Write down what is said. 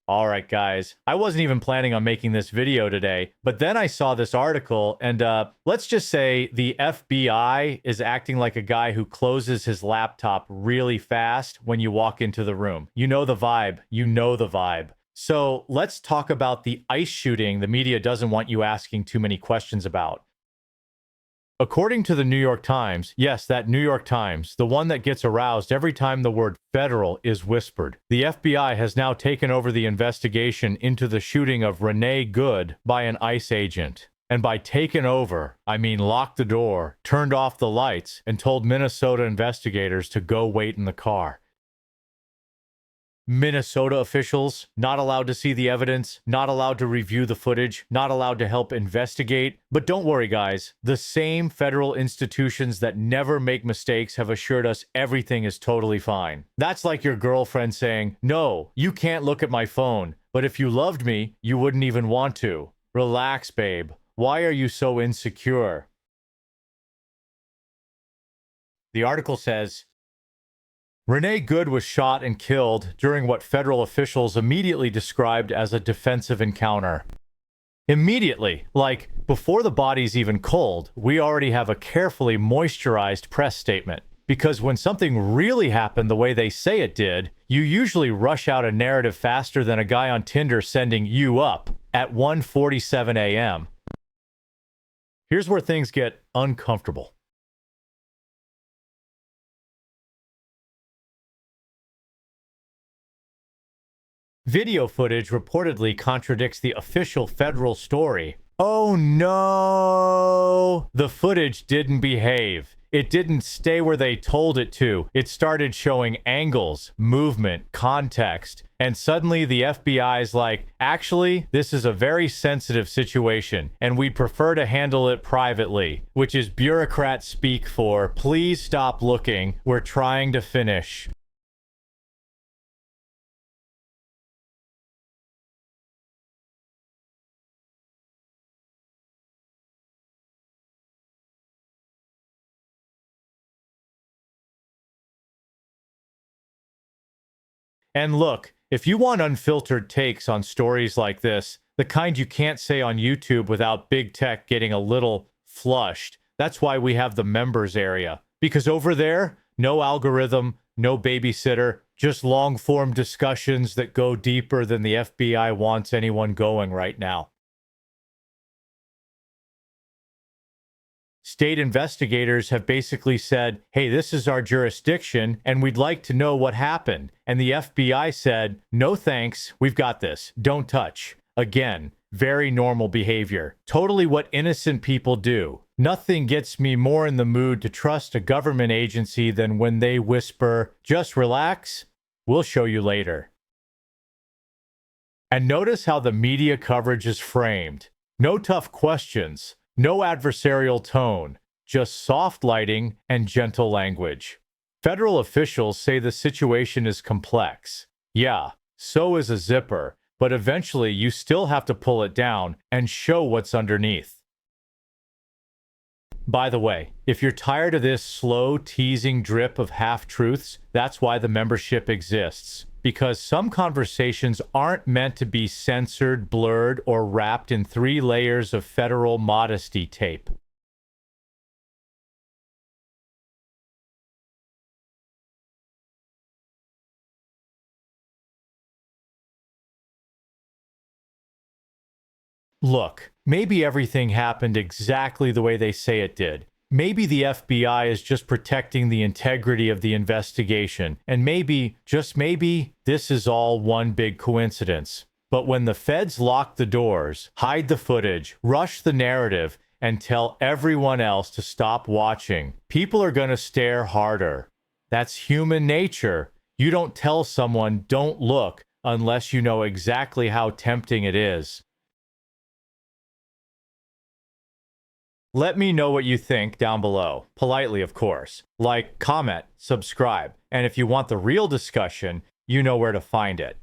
All right, guys. I wasn't even planning on making this video today, but then I saw this article, and let's just say the FBI is acting like a guy who closes his laptop really fast when you walk into the room. You know the vibe. You know the vibe. So let's talk about the ICE shooting the media doesn't want you asking too many questions about. According to the New York Times, yes, that New York Times, the one that gets aroused every time the word federal is whispered, the FBI has now taken over the investigation into the shooting of Renee Good by an ICE agent. And by taken over, I mean locked the door, turned off the lights, and told Minnesota investigators to go wait in the car. Minnesota officials not allowed to see the evidence, not allowed to review the footage, not allowed to help investigate. But don't worry, guys. The same federal institutions that never make mistakes have assured us everything is totally fine. That's like your girlfriend saying, "No, you can't look at my phone. But if you loved me, you wouldn't even want to. Relax, babe. Why are you so insecure?" The article says, Renee Good was shot and killed during what federal officials immediately described as a defensive encounter. Immediately, like before the body's even cold, we already have a carefully moisturized press statement. Because when something really happened the way they say it did, you usually rush out a narrative faster than a guy on Tinder sending you up at 1:47 a.m. Here's where things get uncomfortable. Video footage reportedly contradicts the official federal story. Oh no! The footage didn't behave. It didn't stay where they told it to. It started showing angles, movement, context, and suddenly the FBI's like, actually, this is a very sensitive situation, and we'd prefer to handle it privately, which is bureaucrat speak for, please stop looking, we're trying to finish. And look, if you want unfiltered takes on stories like this, the kind you can't say on YouTube without big tech getting a little flushed, that's why we have the members area. Because over there, no algorithm, no babysitter, just long-form discussions that go deeper than the FBI wants anyone going right now. State investigators have basically said, hey, this is our jurisdiction, and we'd like to know what happened. And the FBI said, no thanks, we've got this. Don't touch. Again, very normal behavior. Totally what innocent people do. Nothing gets me more in the mood to trust a government agency than when they whisper, just relax, we'll show you later. And notice how the media coverage is framed. No tough questions. No adversarial tone, just soft lighting and gentle language. Federal officials say the situation is complex. Yeah, so is a zipper, but eventually you still have to pull it down and show what's underneath. By the way, if you're tired of this slow, teasing drip of half-truths, that's why the membership exists. Because some conversations aren't meant to be censored, blurred, or wrapped in 3 layers of federal modesty tape. Look, maybe everything happened exactly the way they say it did. Maybe the FBI is just protecting the integrity of the investigation, and maybe, just maybe, this is all one big coincidence. But when the feds lock the doors, hide the footage, rush the narrative, and tell everyone else to stop watching, people are gonna stare harder. That's human nature. You don't tell someone, don't look, unless you know exactly how tempting it is. Let me know what you think down below. Politely, of course. Like, comment, subscribe, and if you want the real discussion, you know where to find it.